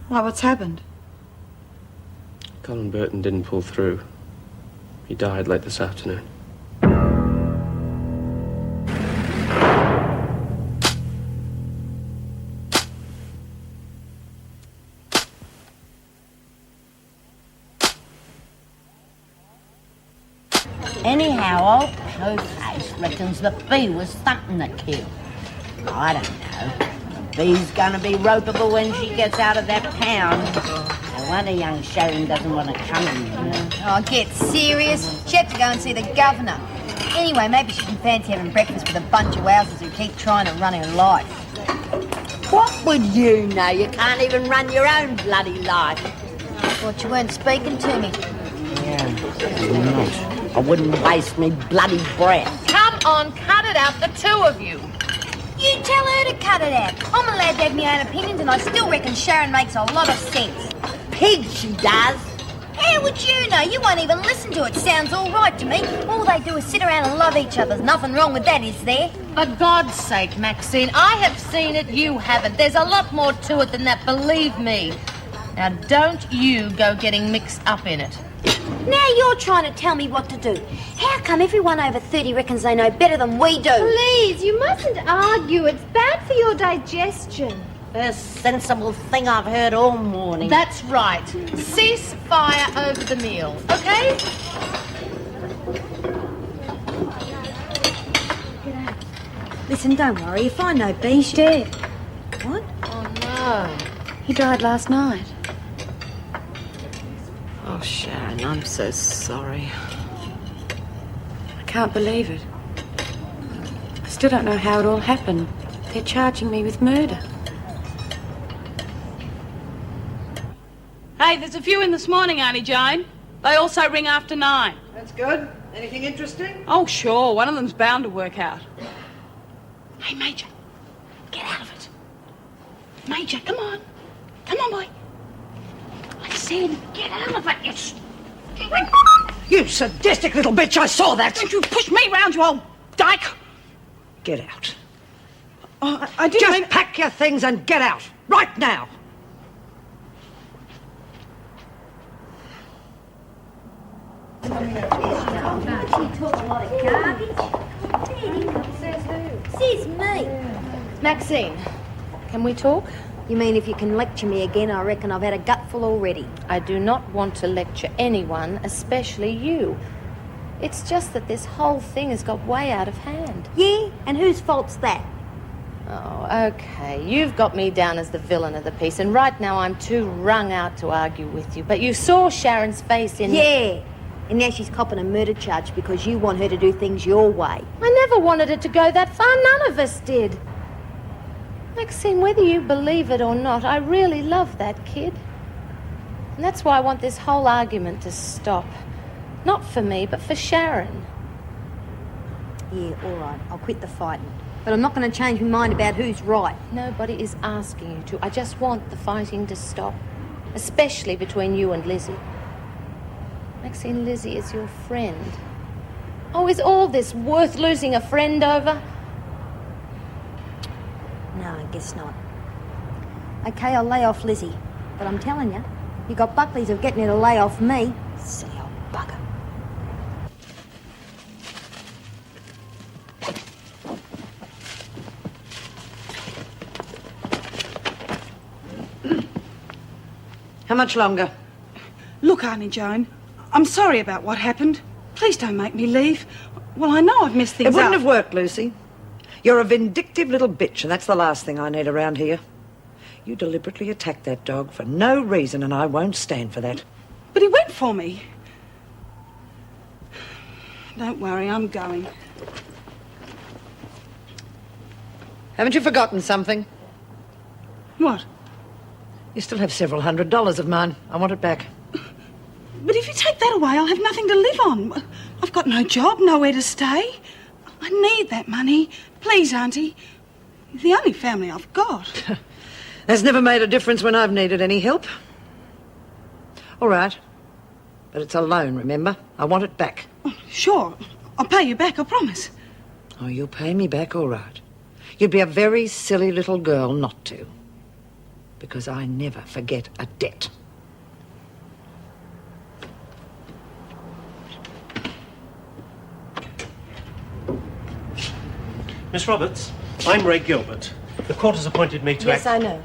Why, what's happened? Colin Burton didn't pull through. He died late this afternoon. Anyhow, old Poohface reckons the bee was something to kill. I don't know. The bee's gonna be ropeable when she gets out of that pound. No wonder young Sharon doesn't want to come in, you know. Oh, get serious. She had to go and see the governor. Anyway, maybe she can fancy having breakfast with a bunch of wowsers who keep trying to run her life. What would you know? You can't even run your own bloody life. Thought you weren't speaking to me. Yeah, I'm not. I wouldn't waste me bloody breath. Come on, cut it out, the two of you. You tell her to cut it out. I'm allowed to have my own opinions, and I still reckon Sharon makes a lot of sense. Pig, she does. How would you know? You won't even listen to it. Sounds all right to me. All they do is sit around and love each other. There's nothing wrong with that, is there? For God's sake, Maxine, I have seen it, you haven't. There's a lot more to it than that, believe me. Now, don't you go getting mixed up in it. Now you're trying to tell me what to do. How come everyone over 30 reckons they know better than we do? Please, you mustn't argue. It's bad for your digestion. First sensible thing I've heard all morning. That's right. Cease fire over the meal, okay? Listen, don't worry. If I know B, she's dead. What? Oh, no. He died last night. Oh, Sharon, I'm so sorry. I can't believe it. I still don't know how it all happened. They're charging me with murder. Hey, there's a few in this morning, Auntie Jane. They also ring after 9. That's good. Anything interesting? Oh, sure. One of them's bound to work out. Hey, Major, get out of it. Major, come on. Come on, boy. I said, get out of it, you stupid... You sadistic little bitch, I saw that! Don't you push me round, you old dyke! Get out. Oh, I didn't Just pack your things and get out, right now! She talks a lot of garbage. Says who? Says me. Maxine, can we talk? You mean if you can lecture me again, I reckon I've had a gutful already. I do not want to lecture anyone, especially you. It's just that this whole thing has got way out of hand. Yeah? And whose fault's that? Oh, okay. You've got me down as the villain of the piece, and right now I'm too wrung out to argue with you. But you saw Sharon's face in... Yeah. And now she's copping a murder charge because you want her to do things your way. I never wanted it to go that far. None of us did. Maxine, whether you believe it or not, I really love that kid. And that's why I want this whole argument to stop. Not for me, but for Sharon. Yeah, all right. I'll quit the fighting. But I'm not going to change my mind about who's right. Nobody is asking you to. I just want the fighting to stop. Especially between you and Lizzie. Maxine, Lizzie is your friend. Oh, is all this worth losing a friend over? No, I guess not. Okay, I'll lay off Lizzie. But I'm telling you, you got Buckley's of getting her to lay off me. Silly old bugger. How much longer? Look, Auntie Joan, I'm sorry about what happened. Please don't make me leave. Well, I know I've messed things up. It wouldn't have worked, Lucy. You're a vindictive little bitch, and that's the last thing I need around here. You deliberately attacked that dog for no reason, and I won't stand for that. But he went for me. Don't worry, I'm going. Haven't you forgotten something? What? You still have several $100s of mine. I want it back. But if you take that away, I'll have nothing to live on. I've got no job, nowhere to stay. I need that money. Please, Auntie. You're the only family I've got. That's never made a difference when I've needed any help. All right. But it's a loan, remember? I want it back. Oh, sure. I'll pay you back, I promise. Oh, you'll pay me back, all right. You'd be a very silly little girl not to. because I never forget a debt. Miss Roberts, I'm Ray Gilbert. The court has appointed me to Yes, I know.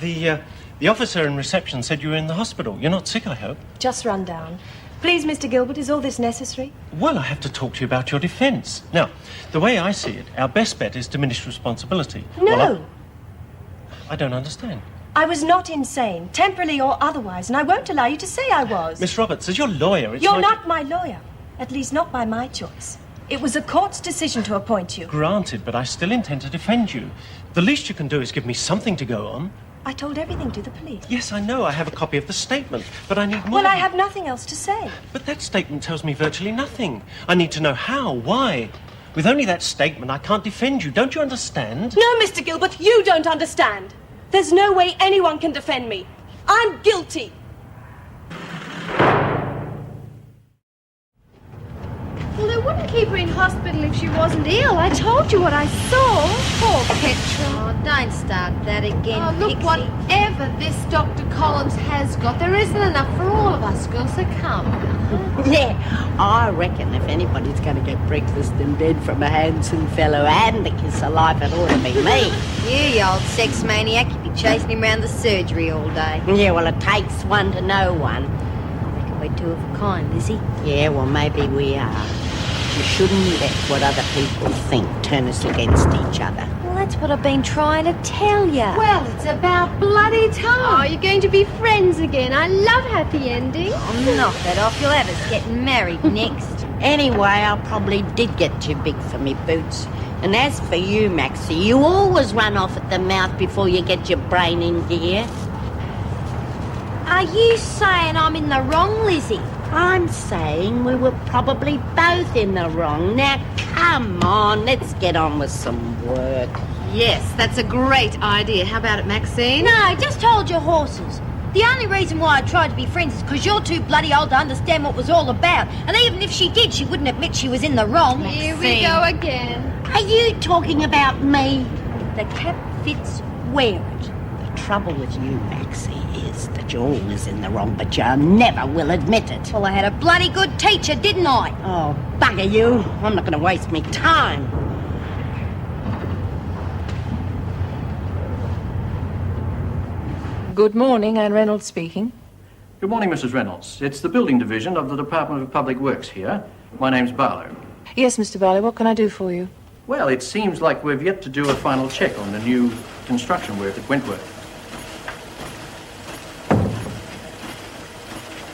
The officer in reception said you were in the hospital. You're not sick, I hope? Just run down. Please, Mr. Gilbert, is all this necessary? Well, I have to talk to you about your defence. Now, the way I see it, our best bet is diminished responsibility. No. Well, I don't understand. I was not insane, temporarily or otherwise, and I won't allow you to say I was. Miss Roberts, as your lawyer, it's You're my... not my lawyer. At least not by my choice. It was a court's decision to appoint you. Granted, but I still intend to defend you. The least you can do is give me something to go on. I told everything to the police. Yes, I know. I have a copy of the statement, but I need more... Well, I have nothing else to say. But that statement tells me virtually nothing. I need to know how, why. With only that statement, I can't defend you. Don't you understand? No, Mr. Gilbert, you don't understand. There's no way anyone can defend me. I'm guilty. Well, they wouldn't keep her in hospital if she wasn't ill. I told you what I saw. Poor Petra. Oh, don't start that again, Oh, look, Pixie. whatever this Dr. Collins has got, there isn't enough for all of us girls, so come. Yeah, I reckon if anybody's going to get breakfast in bed from a handsome fellow and a kiss of life, it ought to be me. You old sex maniac. You'd be chasing him around the surgery all day. Yeah, well, it takes one to know one. I reckon we're two of a kind, Lizzie. Yeah, well, maybe we are. You shouldn't let what other people think turn us against each other. Well, that's what I've been trying to tell you. Well, it's about bloody time. Oh, you're going to be friends again. I love happy endings. Oh, knock that off. You'll have us getting married next. Anyway, I probably did get too big for me boots. And as for you, Maxie, you always run off at the mouth before you get your brain in gear. Are you saying I'm in the wrong, Lizzie? I'm saying we were probably both in the wrong. Now, come on, let's get on with some work. Yes, that's a great idea. How about it, Maxine? No, just hold your horses. The only reason why I tried to be friends is because you're too bloody old to understand what it was all about. And even if she did, she wouldn't admit she was in the wrong. Here we go again. Are you talking about me? The cap fits, wear it. The trouble with you, Maxie, is that you're always in the wrong, but you never will admit it. Well, I had a bloody good teacher, didn't I? Oh, bugger you. I'm not going to waste me time. Good morning, Anne Reynolds speaking. Good morning, Mrs. Reynolds. It's the building division of the Department of Public Works here. My name's Barlow. Yes, Mr. Barley, what can I do for you? Well, it seems like we've yet to do a final check on the new construction work at Wentworth.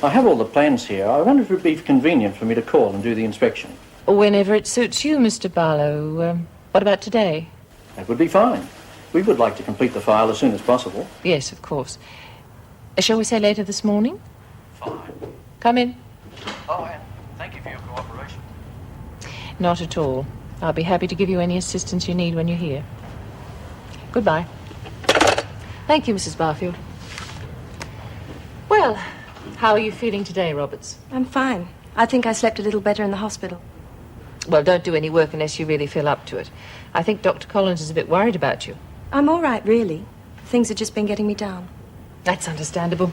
I have all the plans here. I wonder if it would be convenient for me to call and do the inspection. Whenever it suits you, Mr. Barlow. What about today? That would be fine. We would like to complete the file as soon as possible. Yes, of course. Shall we say later this morning? Fine. Come in. Oh, and thank you for your cooperation. Not at all. I'll be happy to give you any assistance you need when you're here. Goodbye. Thank you, Mrs. Barfield. Well, how are you feeling today, Roberts? I'm fine. I think I slept a little better in the hospital. Well, don't do any work unless you really feel up to it. I think Dr. Collins is a bit worried about you. I'm all right, really. Things have just been getting me down. That's understandable.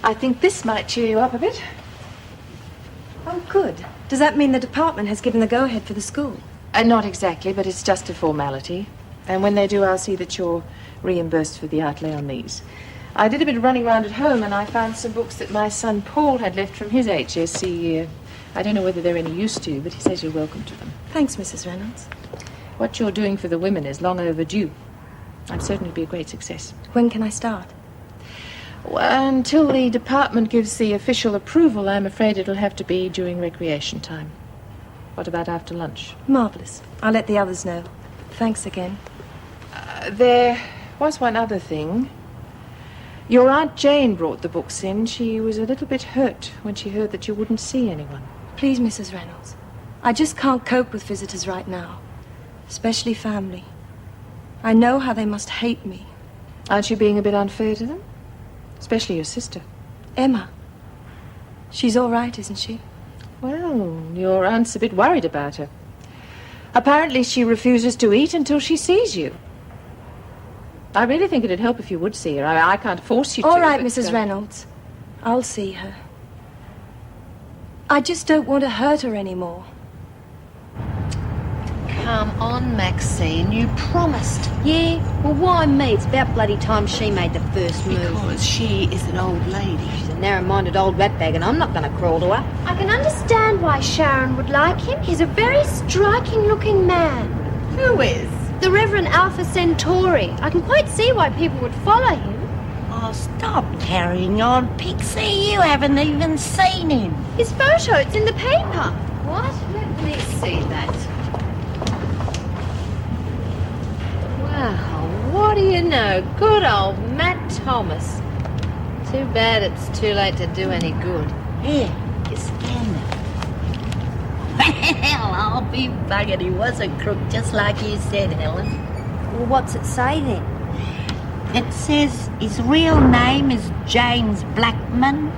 I think this might cheer you up a bit. Oh, good. Does that mean the department has given the go-ahead for the school? Not exactly, but it's just a formality. And when they do, I'll see that you're reimbursed for the outlay on these. I did a bit of running around at home, and I found some books that my son Paul had left from his HSC year. I don't know whether they're any use to you, but he says you're welcome to them. Thanks, Mrs. Reynolds. What you're doing for the women is long overdue. I'm certain it'll be a great success. When can I start? Well, until the department gives the official approval, I'm afraid it'll have to be during recreation time. What about after lunch? Marvellous. I'll let the others know. Thanks again. There was one other thing. Your Aunt Jane brought the books in. She was a little bit hurt when she heard that you wouldn't see anyone. Please, Mrs. Reynolds. I just can't cope with visitors right now. Especially family. I know how they must hate me. Aren't you being a bit unfair to them? Especially your sister. Emma. She's all right, isn't she? Well, your aunt's a bit worried about her. Apparently she refuses to eat until she sees you. I really think it'd help if you would see her. I can't force you to. All right, but, Mrs. Reynolds. I'll see her. I just don't want to hurt her anymore. Come on, Maxine, you promised. Yeah? Well, why me? It's about bloody time she made the first move. Because she is an old lady. She's a narrow-minded old ratbag, and I'm not going to crawl to her. I can understand why Sharon would like him. He's a very striking-looking man. Who is? The Reverend Alpha Centauri. I can quite see why people would follow him. Oh, stop carrying on, Pixie. You haven't even seen him. His photo, it's in the paper. What? Let me see that. Wow, what do you know? Good old Matt Thomas. Too bad it's too late to do any good. Here, you stand there. Well, I'll be buggered. He was a crook, just like you said, Helen. Well, what's it say then? It says his real name is James Blackman,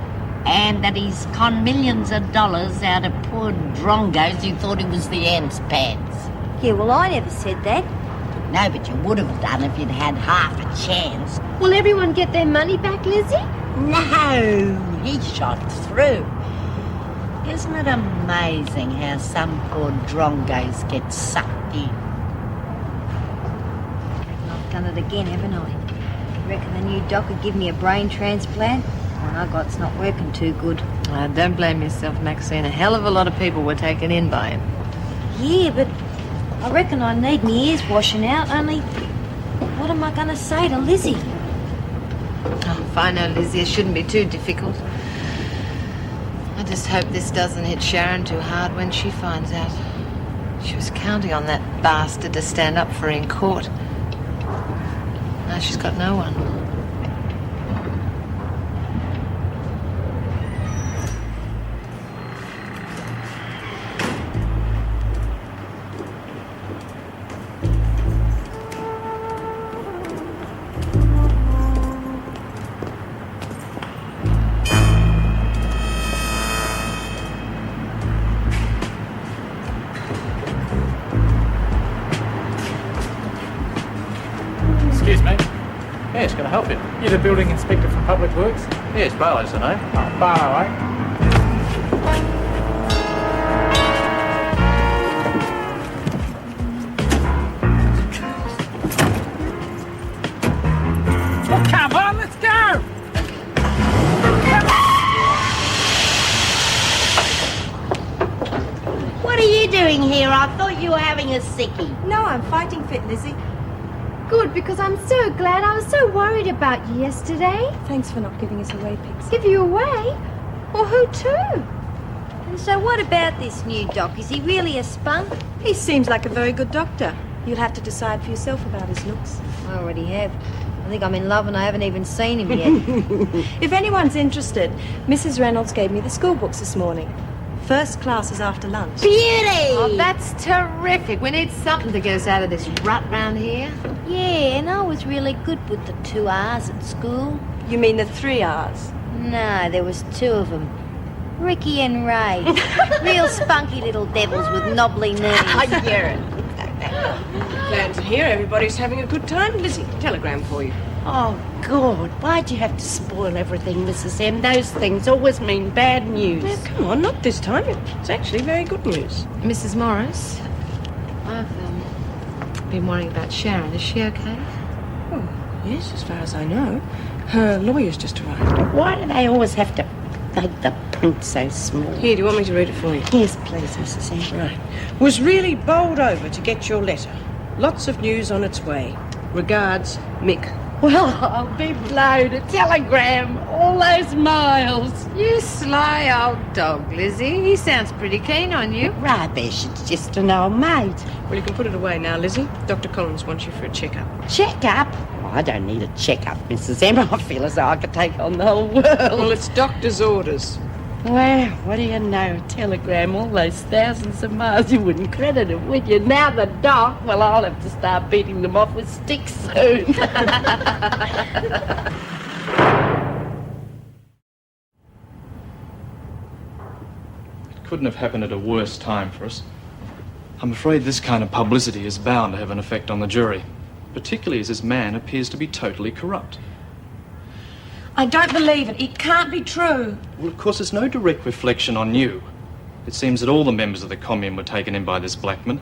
and that he's conned millions of dollars out of poor drongos who thought he was the ants' pads. Yeah, well, I never said that. No, but you would have done if you'd had half a chance. Will everyone get their money back, Lizzie? No, he shot through. Isn't it amazing how some poor drongos get sucked in? I've done it again, haven't I? Reckon the new doc would give me a brain transplant? One I got's not working too good. Don't blame yourself, Maxine. A hell of a lot of people were taken in by him. Yeah, but I reckon I need my ears washing out, only what am I going to say to Lizzie? Oh, if I know Lizzie, it shouldn't be too difficult. I just hope this doesn't hit Sharon too hard when she finds out. She was counting on that bastard to stand up for her in court. Now she's got no one. Excuse me. Yes, can I help you? You're the building inspector from Public Works? Yes, Barlow's the name. Oh, Barlow, Well, come on, let's go! What are you doing here? I thought you were having a sickie. No, I'm fighting fit, Lizzie. Good, because I'm so glad. I was so worried about you yesterday. Thanks for not giving us away, Pixie. Give you away? Well, who to? And so what about this new doc? Is he really a spunk? He seems like a very good doctor. You'll have to decide for yourself about his looks. I already have. I think I'm in love and I haven't even seen him yet. If anyone's interested, Mrs. Reynolds gave me the school books this morning. First class is after lunch. Beauty! Oh, that's terrific. We need something to get us out of this rut round here. Yeah, and I was really good with the 2 R's at school. You mean the 3 R's? No, there was 2 of them. Ricky and Ray. Real spunky little devils with knobbly knees. I hear it. Glad to hear everybody's having a good time. Lizzie, telegram for you. Oh, God, why'd you have to spoil everything, Mrs. M? Those things always mean bad news. Now, come on, not this time. It's actually very good news. Mrs. Morris, I've been worrying about Sharon. Is she okay? Oh, yes, as far as I know. Her lawyer's just arrived. Why do they always have to make the print so small? Here, do you want me to read it for you? Yes, please, Mrs. M. Right. Was really bowled over to get your letter. Lots of news on its way. Regards, Mick. Well, I'll be blowed. A telegram. All those miles. You sly old dog, Lizzie. He sounds pretty keen on you. Rubbish. It's just an old mate. Well, you can put it away now, Lizzie. Dr. Collins wants you for a checkup. Checkup? Oh, I don't need a checkup, Mrs. M. I feel as though I could take on the whole world. Well, it's doctor's orders. Well, what do you know? A telegram, all those thousands of miles, you wouldn't credit it, would you? Now the doc, well, I'll have to start beating them off with sticks soon. It couldn't have happened at a worse time for us. I'm afraid this kind of publicity is bound to have an effect on the jury. particularly as this man appears to be totally corrupt. I don't believe it. It can't be true. Well, of course, it's no direct reflection on you. It seems that all the members of the commune were taken in by this Blackman.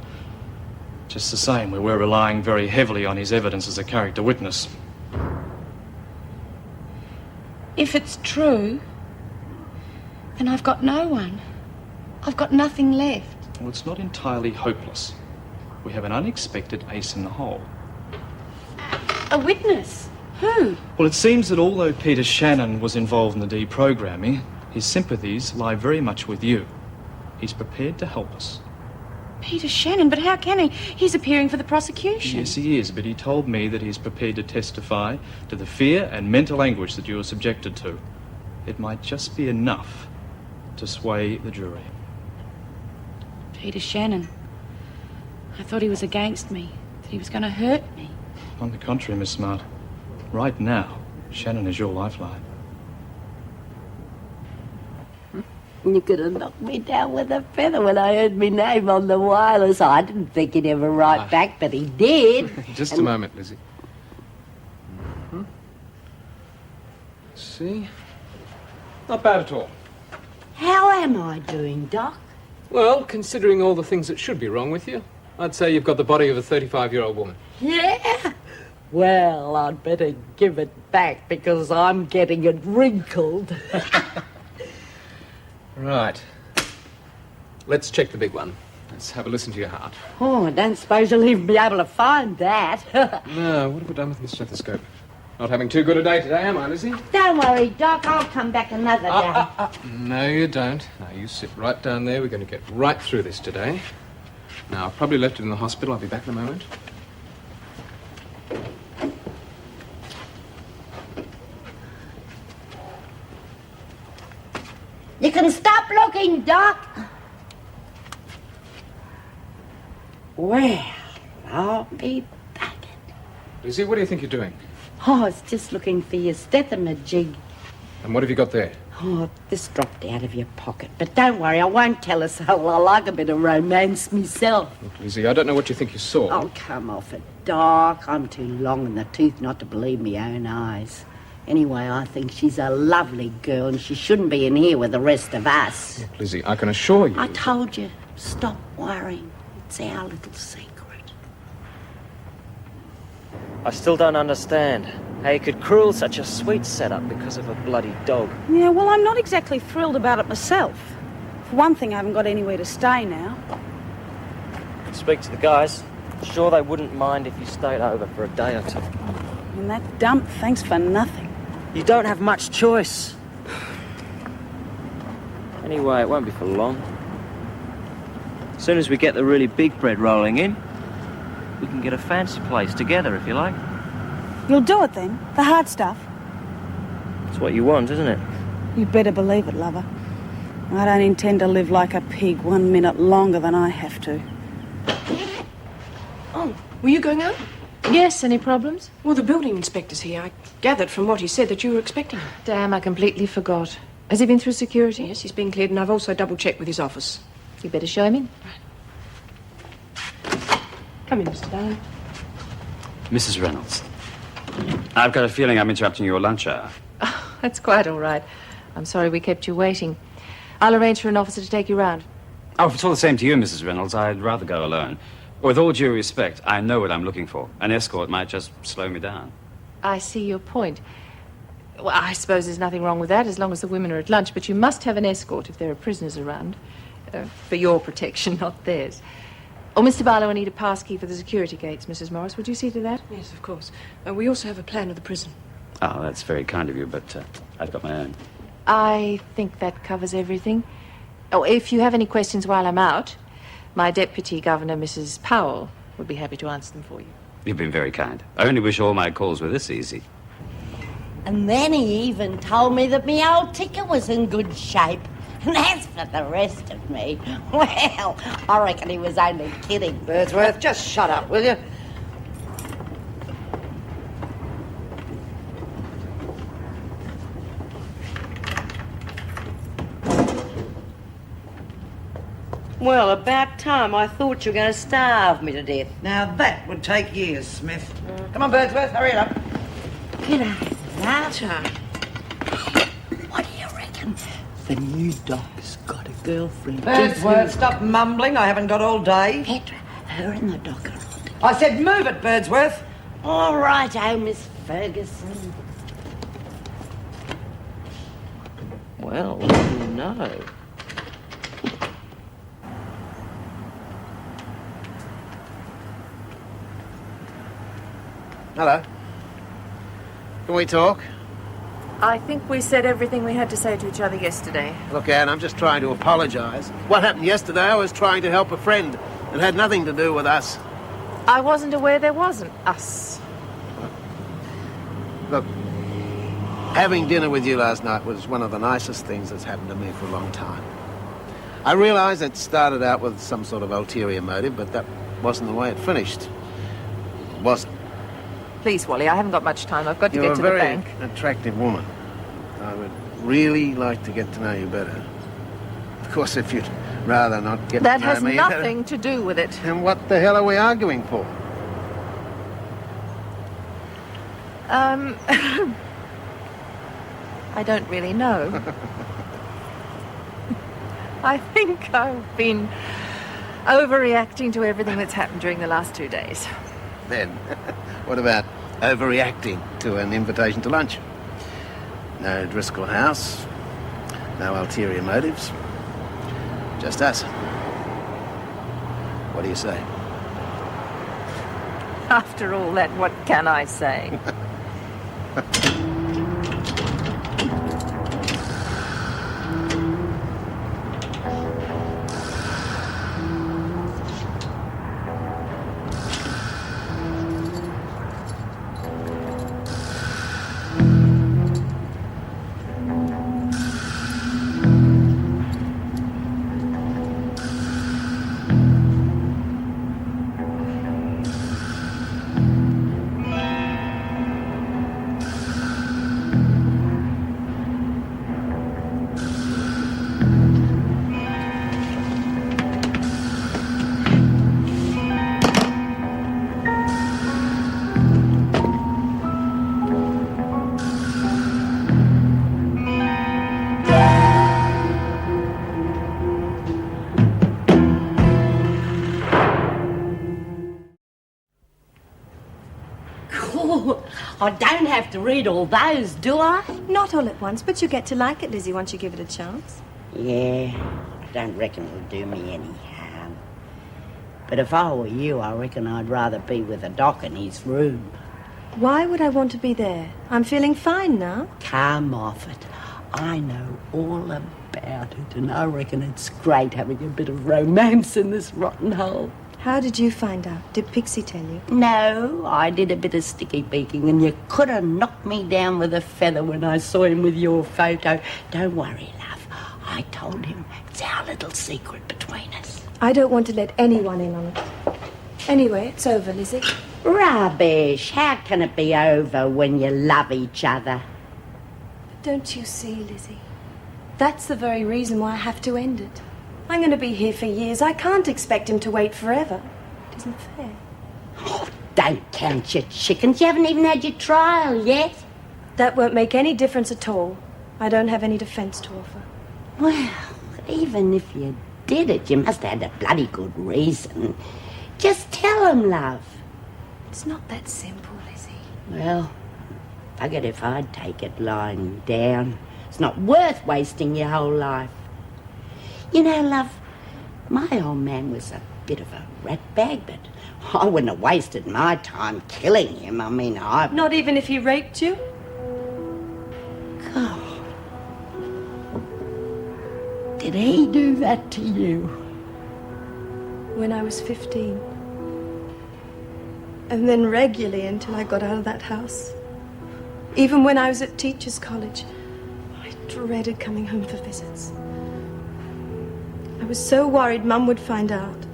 Just the same, we were relying very heavily on his evidence as a character witness. If it's true, then I've got no one. I've got nothing left. Well, it's not entirely hopeless. We have an unexpected ace in the hole. A witness? Who? Well, it seems that although Peter Shannon was involved in the deprogramming, his sympathies lie very much with you. He's prepared to help us. Peter Shannon? But how can he? He's appearing for the prosecution. Yes, he is, but he told me that he's prepared to testify to the fear and mental anguish that you are subjected to. It might just be enough to sway the jury. Peter Shannon. I thought he was against me, that he was going to hurt me. On the contrary, Miss Smart. Right now, Shannon is your lifeline. You could have knocked me down with a feather when I heard my name on the wireless. I didn't think he'd ever write back, but he did. Just a moment, Lizzie. See? Not bad at all. How am I doing, Doc? Well, considering all the things that should be wrong with you, I'd say you've got the body of a 35-year-old woman. Yeah? Well, I'd better give it back because I'm getting it wrinkled. Right. Let's check the big one. Let's have a listen to your heart. Oh, I don't suppose you'll even be able to find that. No, what have we done with the stethoscope? Not having too good a day today, am I, Lizzie? Don't worry, Doc. I'll come back another day. No, you don't. Now, you sit right down there. We're going to get right through this today. Now, I've probably left it in the hospital. I'll be back in a moment. You can stop looking, Doc. Well, I'll be back. Lizzie, what do you think you're doing? Oh, I was just looking for your stethomajig. And what have you got there? Oh, this dropped out of your pocket. But don't worry, I won't tell us. I like a bit of romance myself. Look, Lizzie, I don't know what you think you saw. Oh, come off it, Doc. I'm too long in the tooth not to believe my own eyes. Anyway, I think she's a lovely girl and she shouldn't be in here with the rest of us. Look, Lizzie, I can assure you... I told you, stop worrying. It's our little secret. I still don't understand how you could cruel such a sweet setup because of a bloody dog. Yeah, well, I'm not exactly thrilled about it myself. For one thing, I haven't got anywhere to stay now. Speak to the guys. Sure they wouldn't mind if you stayed over for a day or two. And that dump, thanks for nothing. You don't have much choice. Anyway, it won't be for long. As soon as we get the really big bread rolling in, we can get a fancy place together, if you like. You'll do it then? The hard stuff? It's what you want, isn't it? You better believe it, lover. I don't intend to live like a pig 1 minute longer than I have to. Oh, were you going out? Yes, any problems? Well, the building inspector's here. I gathered from what he said that you were expecting him. Damn, I completely forgot. Has he been through security? Yes, he's been cleared, and I've also double-checked with his office. You better show him in. Right. Come in, Mr. Darling. Mrs. Reynolds, I've got a feeling I'm interrupting your lunch hour. Oh, that's quite all right. I'm sorry we kept you waiting. I'll arrange for an officer to take you round. Oh, if it's all the same to you, Mrs. Reynolds, I'd rather go alone. With all due respect, I know what I'm looking for. An escort might just slow me down. I see your point. Well, I suppose there's nothing wrong with that as long as the women are at lunch, but you must have an escort if there are prisoners around. For your protection, not theirs. Oh, Mr. Barlow, I need a pass key for the security gates, Mrs. Morris. Would you see to that? Yes, of course. We also have a plan of the prison. Oh, that's very kind of you, but I've got my own. I think that covers everything. Oh, if you have any questions while I'm out, my deputy governor, Mrs. Powell, would be happy to answer them for you. You've been very kind. I only wish all my calls were this easy. And then he even told me that my old ticket was in good shape. And as for the rest of me, well, I reckon he was only kidding. Birdsworth, just shut up, will you? Well, about time. I thought you were going to starve me to death. Now that would take years, Smith. Come on, Birdsworth, hurry it up. G'day, Larcher. What do you reckon? The new doc's got a girlfriend. Birdsworth, stop mumbling. I haven't got all day. Petra, her and the doc are on. I said move it, Birdsworth. All right, Miss Ferguson. Well, no. Hello. Can we talk? I think we said everything we had to say to each other yesterday. Look, Anne, I'm just trying to apologise. What happened yesterday, I was trying to help a friend. It had nothing to do with us. I wasn't aware there wasn't us. Look, having dinner with you last night was one of the nicest things that's happened to me for a long time. I realise it started out with some sort of ulterior motive, but that wasn't the way it finished. It wasn't. Please, Wally, I haven't got much time. I've got to get to the bank. You're a very attractive woman. I would really like to get to know you better. Of course, if you'd rather not get That to know has me... nothing to do with it. And what the hell are we arguing for? I don't really know. I think I've been overreacting to everything that's happened during the last 2 days. Then, what about overreacting to an invitation to lunch? No Driscoll House, no ulterior motives, just us. What do you say? After all that, what can I say? I don't have to read all those, do I? Not all at once, but you get to like it, Lizzie, once you give it a chance. Yeah, I don't reckon it'll do me any harm. But if I were you, I reckon I'd rather be with the doc in his room. Why would I want to be there? I'm feeling fine now. Come off it. I know all about it, and I reckon it's great having a bit of romance in this rotten hole. How did you find out? Did Pixie tell you? No, I did a bit of sticky beaking, and you could have knocked me down with a feather when I saw him with your photo. Don't worry, love. I told him it's our little secret between us. I don't want to let anyone in on it. Anyway, it's over, Lizzie. Rubbish. How can it be over when you love each other? Don't you see, Lizzie? That's the very reason why I have to end it. I'm going to be here for years. I can't expect him to wait forever. It isn't fair. Oh, don't count your chickens. You haven't even had your trial yet. That won't make any difference at all. I don't have any defence to offer. Well, even if you did it, you must have had a bloody good reason. Just tell him, love. It's not that simple, Lizzie. Well, buggered if I'd take it lying down. It's not worth wasting your whole life. You know, love, my old man was a bit of a ratbag, but I wouldn't have wasted my time killing him. I mean, Not even if he raped you? God. Did he do that to you? When I was 15. And then regularly until I got out of that house. Even when I was at teachers' college, I dreaded coming home for visits. I was so worried Mum would find out.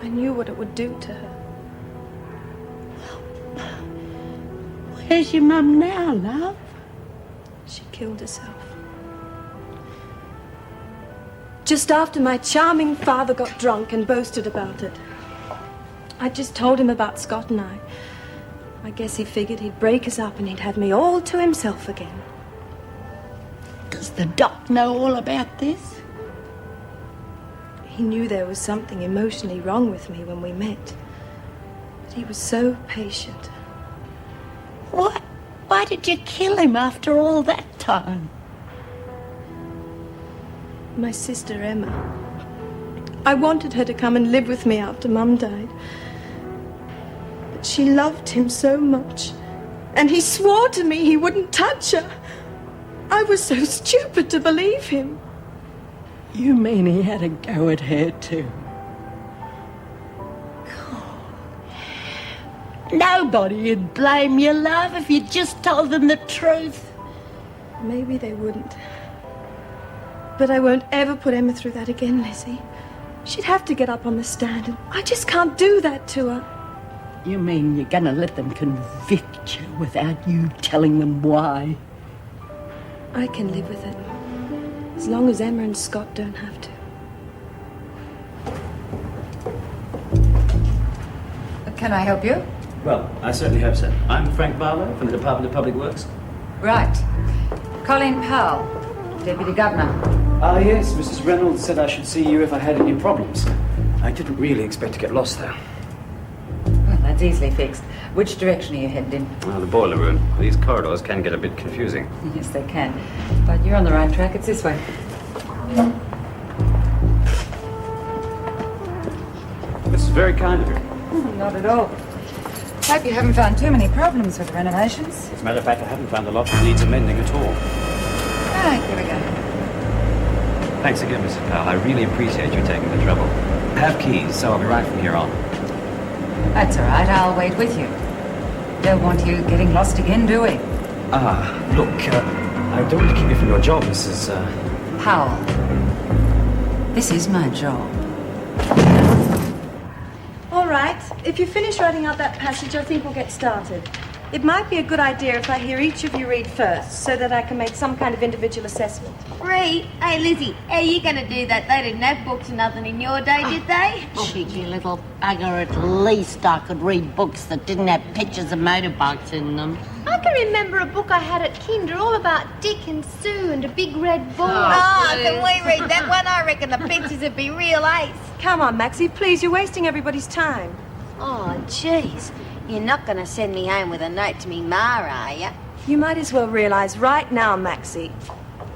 I knew what it would do to her. Where's your mum now, love? She killed herself. just after my charming father got drunk and boasted about it. I just told him about Scott and I. I guess he figured he'd break us up and he'd have me all to himself again. Does the doc know all about this? He knew there was something emotionally wrong with me when we met. But he was so patient. What? Why did you kill him after all that time? My sister Emma. I wanted her to come and live with me after Mum died. But she loved him so much. And he swore to me he wouldn't touch her. I was so stupid to believe him. You mean he had a go at her too? Nobody'd blame you, love, if you just told them the truth. Maybe they wouldn't. But I won't ever put Emma through that again, Lizzie. She'd have to get up on the stand, and I just can't do that to her. You mean you're gonna let them convict you without you telling them why? I can live with it. As long as Emma and Scott don't have to. Can I help you? Well, I certainly hope so. I'm Frank Barlow from the Department of Public Works. Right. Colleen Powell, Deputy Governor. Ah, yes, Mrs. Reynolds said I should see you if I had any problems. I didn't really expect to get lost there. Well, that's easily fixed. Which direction are you headed in? Oh, the boiler room. These corridors can get a bit confusing. Yes, they can. But you're on the right track. It's this way. This is very kind of you. Not at all. Hope you haven't found too many problems with the renovations. As a matter of fact, I haven't found a lot that needs amending at all. Right, here we go. Thanks again, Mrs. Powell. I really appreciate you taking the trouble. I have keys, so I'll be right from here on. That's all right. I'll wait with you. Don't want you getting lost again, do we? Look, I don't want to keep you from your job, Mrs. Powell. This is my job. All right. If you finish writing out that passage, I think we'll get started. It might be a good idea if I hear each of you read first, so that I can make some kind of individual assessment. Read? Hey, Lizzie, how are you going to do that? They didn't have books or nothing in your day, did they? Cheeky little bugger. At least I could read books that didn't have pictures of motorbikes in them. I can remember a book I had at Kinder all about Dick and Sue and a big red ball. Can we read that one? I reckon the pictures would be real ace. Come on, Maxie, please. You're wasting everybody's time. Oh, jeez. You're not going to send me home with a note to me ma, are you? You might as well realize right now, Maxie,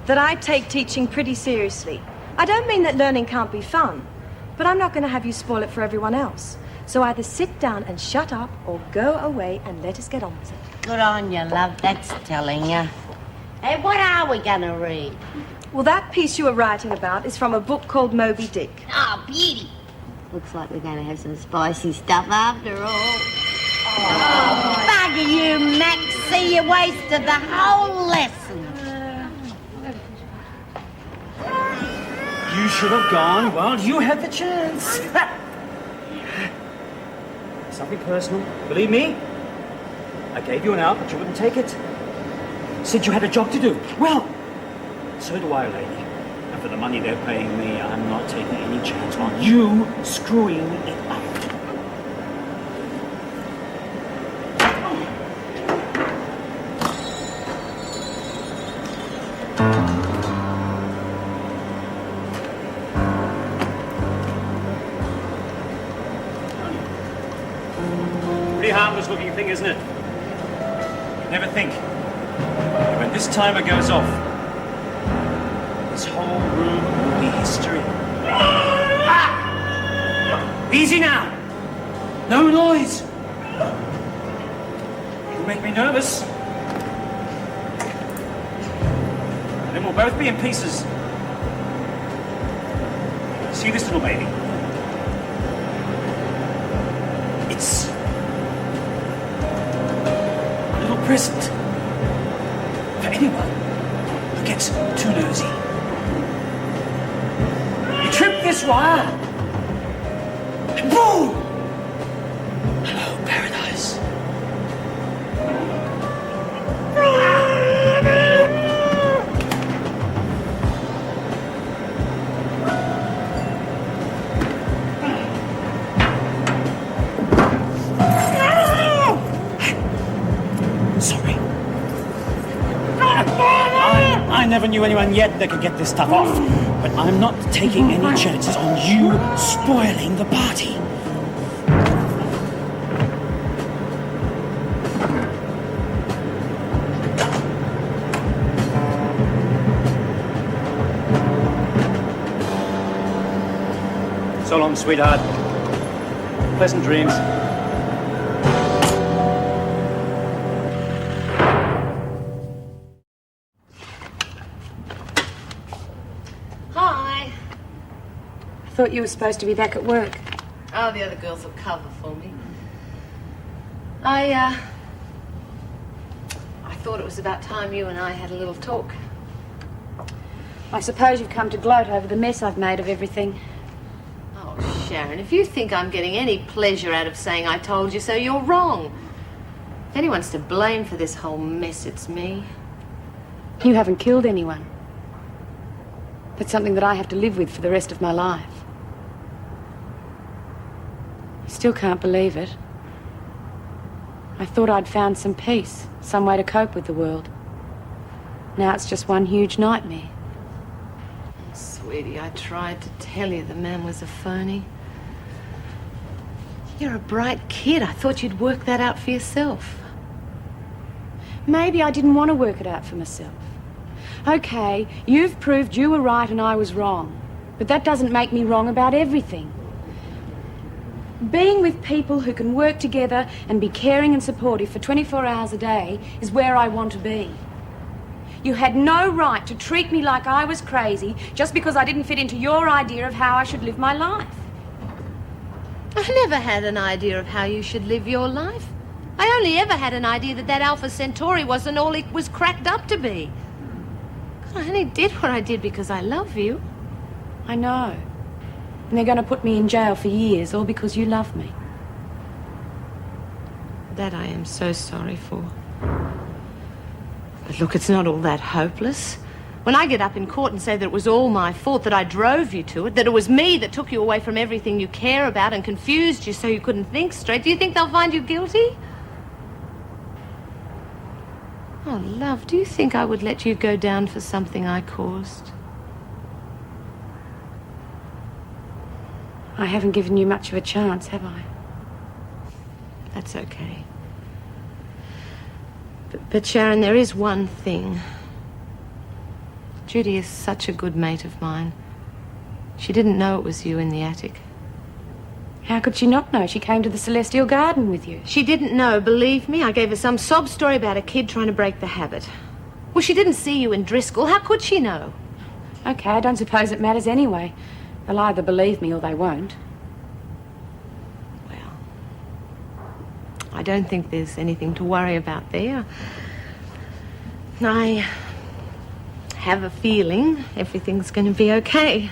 that I take teaching pretty seriously. I don't mean that learning can't be fun, but I'm not going to have you spoil it for everyone else. So either sit down and shut up or go away and let us get on with it. Good on you, love. That's telling you. Hey, what are we going to read? Well, that piece you were writing about is from a book called Moby Dick. Oh, beauty. Looks like we're going to have some spicy stuff after all. Oh, bugger you, Maxie. You wasted the whole lesson. You should have gone while you had the chance. Something personal. Believe me, I gave you an out, but you wouldn't take it. Said you had a job to do. Well, so do I, lady. And for the money they're paying me, I'm not taking any chance on you screwing it up. Pretty harmless looking thing, isn't it? You'd never think. But when this timer goes off, this whole room will be history. Easy now! No noise! You make me nervous. Then we'll both be in pieces. See this little baby? It's a little present for anyone who gets too nosy. You trip this wire, and boom! Hello, paradise. I never knew anyone yet that could get this stuff off. But I'm not taking any chances on you spoiling the party. So long, sweetheart. Pleasant dreams. Hi. I thought you were supposed to be back at work. Oh, the other girls will cover for me. I thought it was about time you and I had a little talk. I suppose you've come to gloat over the mess I've made of everything. Oh, Sharon, if you think I'm getting any pleasure out of saying I told you so, you're wrong. If anyone's to blame for this whole mess, it's me. You haven't killed anyone. That's something that I have to live with for the rest of my life. You still can't believe it. I thought I'd found some peace, some way to cope with the world. Now it's just one huge nightmare. Sweetie, I tried to tell you the man was a phony. You're a bright kid. I thought you'd work that out for yourself. Maybe I didn't want to work it out for myself. Okay, you've proved you were right and I was wrong. But that doesn't make me wrong about everything. Being with people who can work together and be caring and supportive for 24 hours a day is where I want to be. You had no right to treat me like I was crazy just because I didn't fit into your idea of how I should live my life. I never had an idea of how you should live your life. I only ever had an idea that that Alpha Centauri wasn't all it was cracked up to be. God, I only did what I did because I love you. I know. And they're going to put me in jail for years, all because you love me. That I am so sorry for. But look, it's not all that hopeless. When I get up in court and say that it was all my fault, that I drove you to it, that it was me that took you away from everything you care about and confused you so you couldn't think straight, do you think they'll find you guilty? Oh, love, do you think I would let you go down for something I caused? I haven't given you much of a chance, have I? That's okay. But Sharon, there is one thing. Judy is such a good mate of mine. She didn't know it was you in the attic. How could she not know? She came to the Celestial Garden with you. She didn't know, believe me. I gave her some sob story about a kid trying to break the habit. Well, she didn't see you in Driscoll. How could she know? Okay, I don't suppose it matters anyway. They'll either believe me or they won't. Well, I don't think there's anything to worry about there. I have a feeling everything's going to be okay.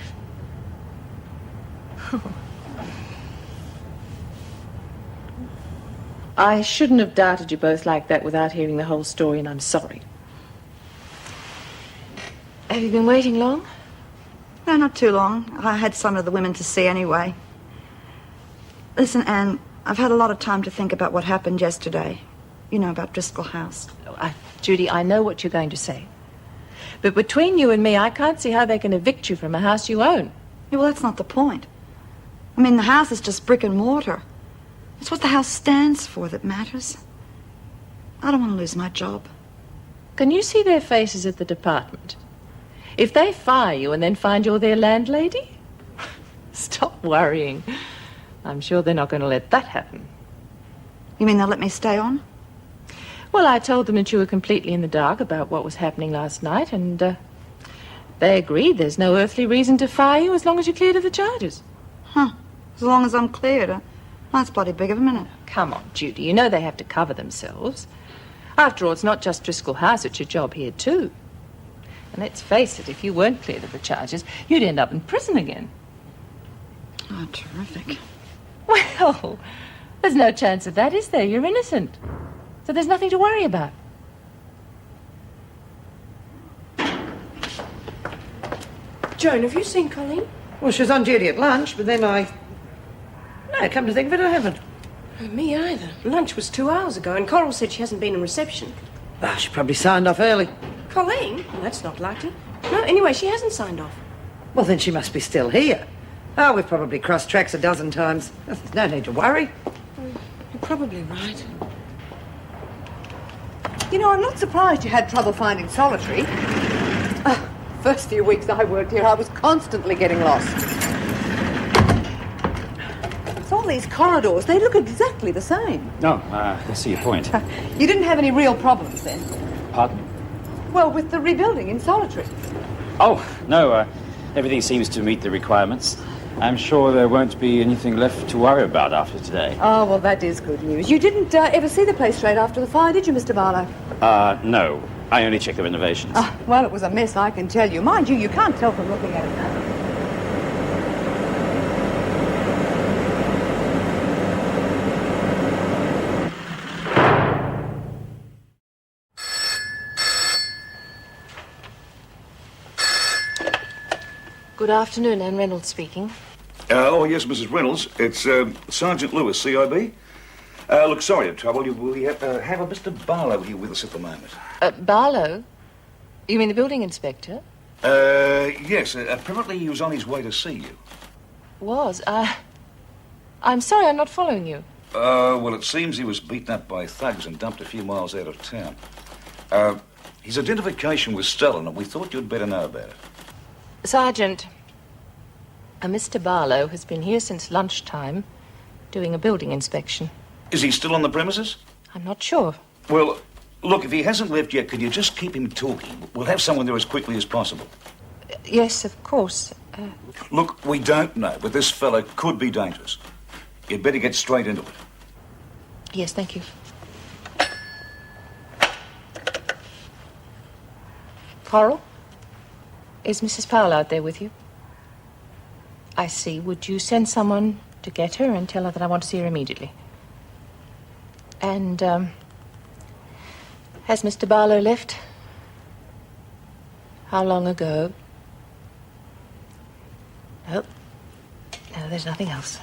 I shouldn't have darted you both like that without hearing the whole story, and I'm sorry. Have you been waiting long? No, not too long. I had some of the women to see anyway. Listen, Anne, I've had a lot of time to think about what happened yesterday. You know, about Driscoll House. Judy, I know what you're going to say. But between you and me, I can't see how they can evict you from a house you own. Yeah, well, that's not the point. I mean, the house is just brick and mortar. It's what the house stands for that matters. I don't want to lose my job. Can you see their faces at the department? If they fire you and then find you're their landlady, stop worrying. I'm sure they're not going to let that happen. You mean they'll let me stay on? Well, I told them that you were completely in the dark about what was happening last night, and they agreed there's no earthly reason to fire you as long as you're cleared of the charges. Huh. As long as I'm cleared. That's bloody big of a minute. Come on, Judy. You know they have to cover themselves. After all, it's not just Driscoll House, it's your job here, too. And let's face it, if you weren't cleared of the charges, you'd end up in prison again. Oh, terrific. Well, there's no chance of that, is there? You're innocent. So there's nothing to worry about. Joan, have you seen Colleen? Well, she was on duty at lunch, but then No, come to think of it, I haven't. Me either. Lunch was 2 hours ago, and Coral said she hasn't been in reception. Ah, she probably signed off early. Colleen? Well, that's not likely. No, anyway, she hasn't signed off. Well, then she must be still here. Oh, we've probably crossed tracks a dozen times. There's no need to worry. You're probably right. You know, I'm not surprised you had trouble finding solitary. First few weeks I worked here, I was constantly getting lost. It's all these corridors. They look exactly the same. Oh, I see your point. You didn't have any real problems then? Pardon? Well, with the rebuilding in solitary. Oh, no, everything seems to meet the requirements. I'm sure there won't be anything left to worry about after today. Oh, well, that is good news. You didn't ever see the place straight after the fire, did you, Mr. Barlow? No. I only checked the renovations. Well, it was a mess, I can tell you. Mind you, you can't tell from looking at it now. Good afternoon, Anne Reynolds speaking. Yes, Mrs. Reynolds. It's Sergeant Lewis, CIB. Look, sorry to trouble you. We have a Mr. Barlow here with us at the moment. Barlow? You mean the building inspector? Yes. Apparently he was on his way to see you. Was? I'm sorry, I'm not following you. Well, it seems he was beaten up by thugs and dumped a few miles out of town. His identification was stolen, and we thought you'd better know about it. Sergeant, Mr. Barlow has been here since lunchtime doing a building inspection. Is he still on the premises? I'm not sure. Well, look, if he hasn't left yet, could you just keep him talking? We'll have someone there as quickly as possible. Yes, of course. Look, we don't know, but this fellow could be dangerous. You'd better get straight into it. Yes, thank you. Coral? Is Mrs. Powell out there with you? I see. Would you send someone to get her and tell her that I want to see her immediately? And, has Mr. Barlow left? How long ago? No, there's nothing else.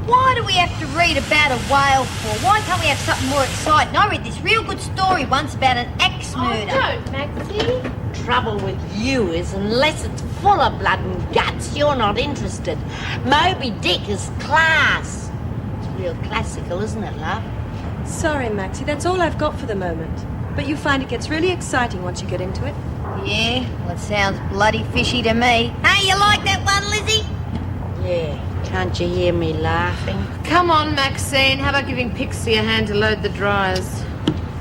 Why do we have to read about a whale for? Why can't we have something more exciting? I read this real good story once about an axe murder. Oh, don't, Maxie. Trouble with you is, unless it's full of blood and guts, you're not interested. Moby Dick is class. It's real classical, isn't it, love? Sorry, Maxie, that's all I've got for the moment. But you find it gets really exciting once you get into it. Yeah, well, it sounds bloody fishy to me. Hey, you like that one, Lizzie? Yeah. Can't you hear me laughing? Come on, Maxine. How about giving Pixie a hand to load the dryers?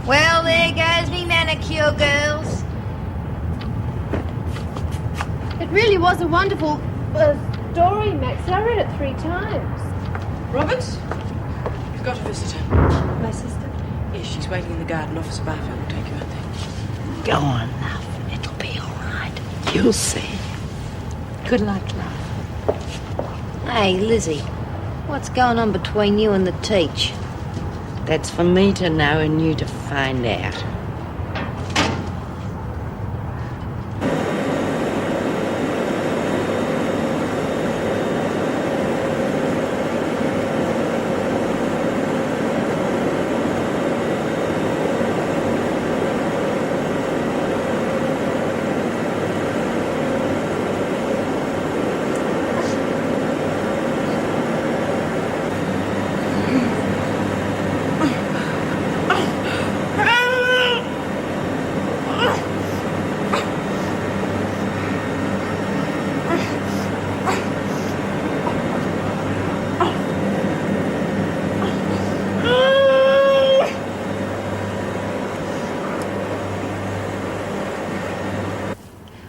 Well, there goes me manicure, girls. It really was a wonderful story, Maxie. I read it 3 times. Robert? You've got a visitor. My sister? Yes, she's waiting in the garden. Officer Barfoot will take you out there. Go on, love. It'll be all right. You'll see. Good luck, love. Hey, Lizzie, what's going on between you and the teach? That's for me to know and you to find out.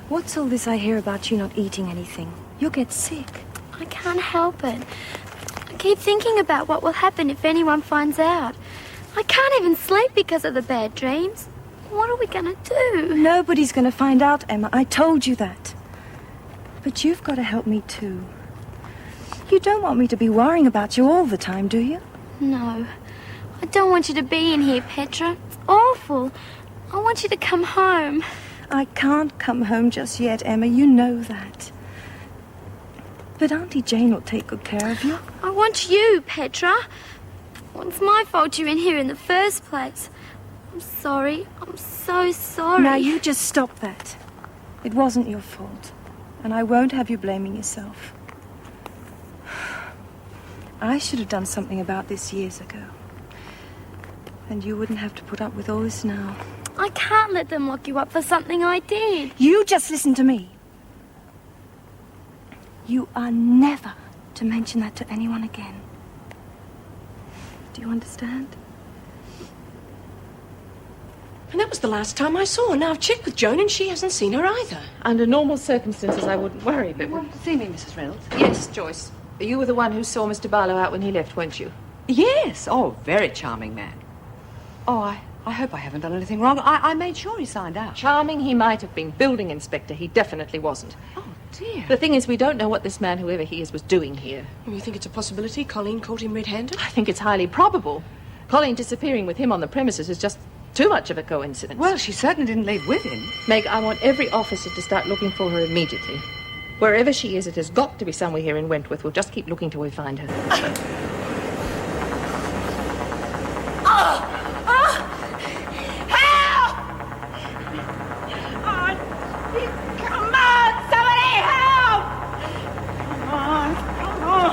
What's all this I hear about you not eating anything? You'll get sick. I can't help it. I keep thinking about what will happen if anyone finds out. I can't even sleep because of the bad dreams. What are we gonna do? Nobody's gonna find out, Emma. I told you that. But you've got to help me too. You don't want me to be worrying about you all the time, do you? No. I don't want you to be in here, Petra. It's awful. I want you to come home. I can't come home just yet, Emma. You know that. But Auntie Jane will take good care of you. I want you, Petra. Well, it's my fault you're in here in the first place. I'm sorry. I'm so sorry. Now, you just stop that. It wasn't your fault. And I won't have you blaming yourself. I should have done something about this years ago. And you wouldn't have to put up with all this now. I can't let them lock you up for something I did. You just listen to me. You are never to mention that to anyone again. Do you understand? And that was the last time I saw her. Now I've checked with Joan and she hasn't seen her either. Under normal circumstances, I wouldn't worry, but... You wanted to see me, Mrs. Reynolds? Yes, Joyce. You were the one who saw Mr. Barlow out when he left, weren't you? Yes. Oh, very charming man. Oh, I hope I haven't done anything wrong. I made sure he signed out. Charming he might have been. Building inspector, he definitely wasn't. Oh, dear. The thing is, we don't know what this man, whoever he is, was doing here. You think it's a possibility Colleen caught him red-handed? I think it's highly probable. Colleen disappearing with him on the premises is just too much of a coincidence. Well, she certainly didn't leave with him. Meg, I want every officer to start looking for her immediately. Wherever she is, it has got to be somewhere here in Wentworth. We'll just keep looking till we find her. Come on, somebody help! Come on, come on.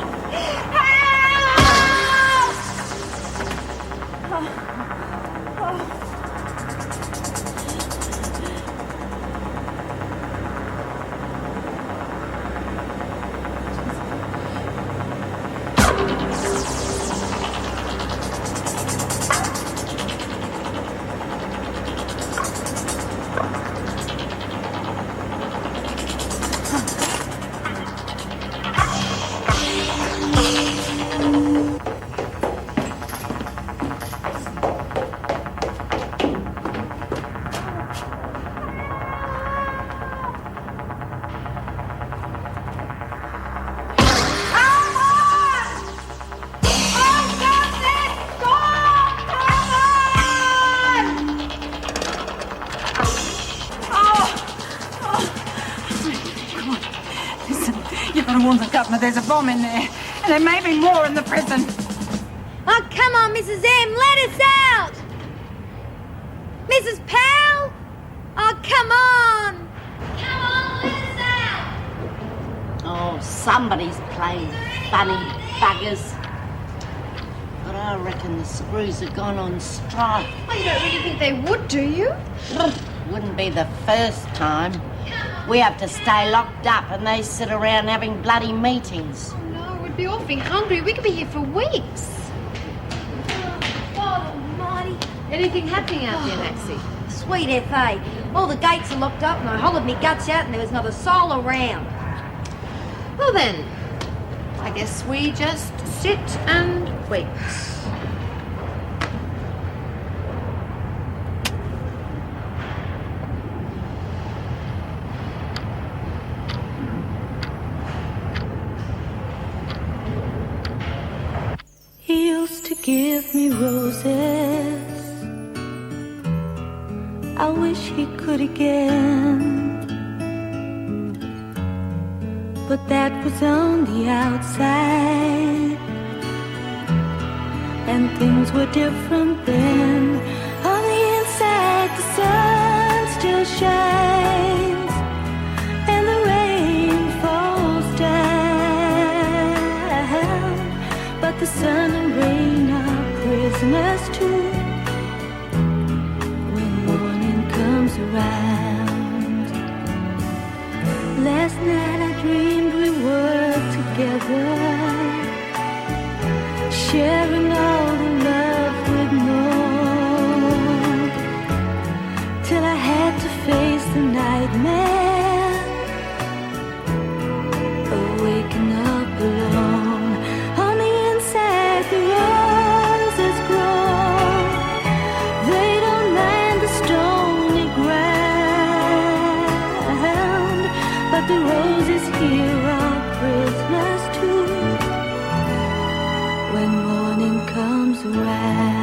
There's a bomb in there, and there may be more in the prison. Oh, come on, Mrs. M, let us out! Mrs. Powell? Oh, come on! Come on, let us out! Oh, somebody's playing funny buggers. But I reckon the screws have gone on strike. Oh, you don't really think they would, do you? Wouldn't be the first time. We have to stay locked up and they sit around having bloody meetings. Oh, no, we'd be awfully hungry. We could be here for weeks. God almighty. Anything happening out there, Maxie? Sweet F.A. All the gates are locked up and I hollered me guts out and there was not a soul around. Well then, I guess we just sit and wait. He used to give me roses. I wish he could again. But that was on the outside, and things were different then. On the inside, the sun still shines, and the rain falls down. But the sun and rain are prisoners too when morning comes around. Last night I dreamed we were together, sharing all the love we'd known, till I had to face the nightmare of waking up alone. On the inside the roses grow, they don't mind the stony ground, but the roses here are prisoners too when morning comes around.